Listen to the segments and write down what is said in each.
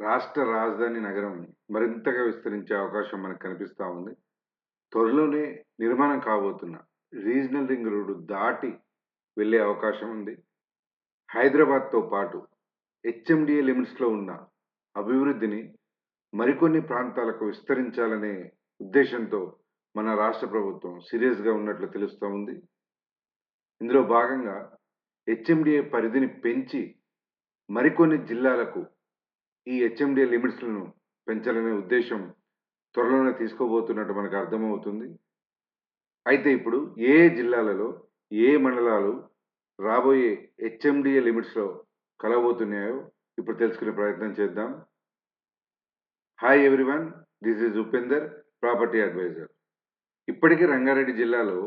రాష్ట్ర రాజధాని నగరం మరింతగా విస్తరించే అవకాశం మనకు కనిపిస్తా ఉంది. త్వరలోనే నిర్మాణం కాబోతున్న రీజనల్ రింగ్ రోడ్డు దాటి వెళ్ళే అవకాశం ఉంది. హైదరాబాద్‌తో పాటు హెచ్ఎండిఏ లిమిట్స్‌లో ఉన్న అభివృద్ధిని మరికొన్ని ప్రాంతాలకు విస్తరించాలనే ఉద్దేశ్యంతో మన రాష్ట్ర ప్రభుత్వం సీరియస్‌గా ఉన్నట్లు తెలుస్తా ఉంది. ఇందులో భాగంగా హెచ్ఎండిఏ పరిధిని పెంచి మరికొన్ని జిల్లాలకు ఈ హెచ్ఎండిఏ లిమిట్స్‌లను పెంచాలనే ఉద్దేశ్యం త్వరలోనే తీసుకోబోతున్నట్టు మనకు అర్థమవుతుంది. అయితే ఇప్పుడు ఏ జిల్లాలలో, ఏ మండలాలు రాబోయే హెచ్ఎండిఏ లిమిట్స్‌లో కలవబోతున్నాయో ఇప్పుడు తెలుసుకునే ప్రయత్నం చేద్దాం. Hi everyone. This is Upender, property advisor. ఇప్పటికి రంగారెడ్డి జిల్లాలో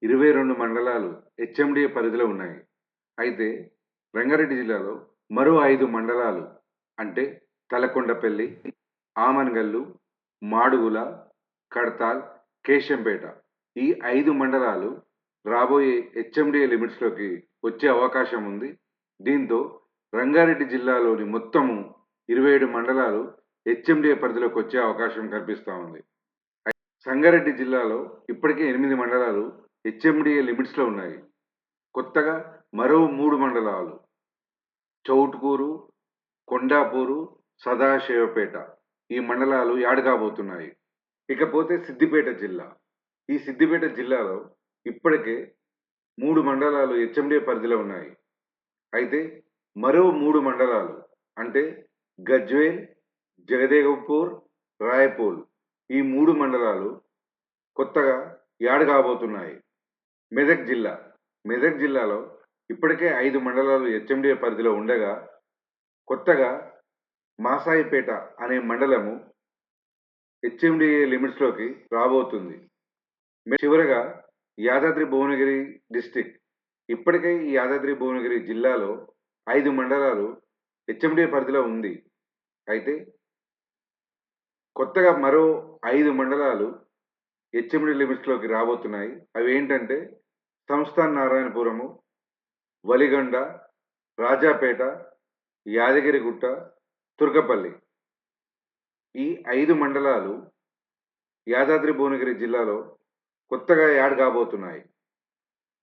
22 మండలాలు హెచ్ఎండిఏ పరిధిలో ఉన్నాయి. అయితే రంగారెడ్డి జిల్లాలో మరో 5 మండలాలు అంటే తలకొండపల్లి, ఆమన్గల్లు, మాడుగుల, కడ్తాల్, కేశంపేట ఈ 5 మండలాలు రాబోయే హెచ్ఎండిఏ లిమిట్స్‌లోకి వచ్చే అవకాశం ఉంది. దీంతో రంగారెడ్డి జిల్లాలోని మొత్తము 27 మండలాలు హెచ్ఎండిఏ పరిధిలోకి వచ్చే అవకాశం కనిపిస్తా ఉంది. సంగారెడ్డి జిల్లాలో ఇప్పటికే 8 మండలాలు హెచ్ఎండిఏ లిమిట్స్‌లో ఉన్నాయి. కొత్తగా మరో 3 మండలాలు చౌటుకూరు, కొండాపూరు, సదాశివపేట ఈ మండలాలు యాడ్ కాబోతున్నాయి. ఇకపోతే సిద్దిపేట జిల్లా. ఈ సిద్దిపేట జిల్లాలో ఇప్పటికే 3 మండలాలు హెచ్ఎండిఏ పరిధిలో ఉన్నాయి. అయితే మరో 3 మండలాలు అంటే గజ్వేల్, జగదేవ్పూర్, రాయపూల్ ఈ 3 మండలాలు కొత్తగా యాడ్ కాబోతున్నాయి. మెదక్ జిల్లా. మెదక్ జిల్లాలో ఇప్పటికే 5 మండలాలు హెచ్ఎండిఏ పరిధిలో ఉండగా కొత్తగా మాసాయిపేట అనే మండలము హెచ్ఎండిఏ లిమిట్స్‌లోకి రాబోతుంది. చివరగా యాదాద్రి భువనగిరి డిస్ట్రిక్ట్. ఇప్పటికే ఈ యాదాద్రి భువనగిరి జిల్లాలో 5 మండలాలు హెచ్ఎండిఏ పరిధిలో ఉంది. అయితే కొత్తగా మరో 5 మండలాలు హెచ్ఎండిఏ లిమిట్స్‌లోకి రాబోతున్నాయి. అవేంటంటే సంస్థాన్ నారాయణపురము, వలిగొండ, రాజాపేట, యాదగిరిగుట్ట, తుర్కపల్లి. ఈ 5 మండలాలు యాదాద్రి భువనగిరి జిల్లాలో కొత్తగా యాడ్ కాబోతున్నాయి.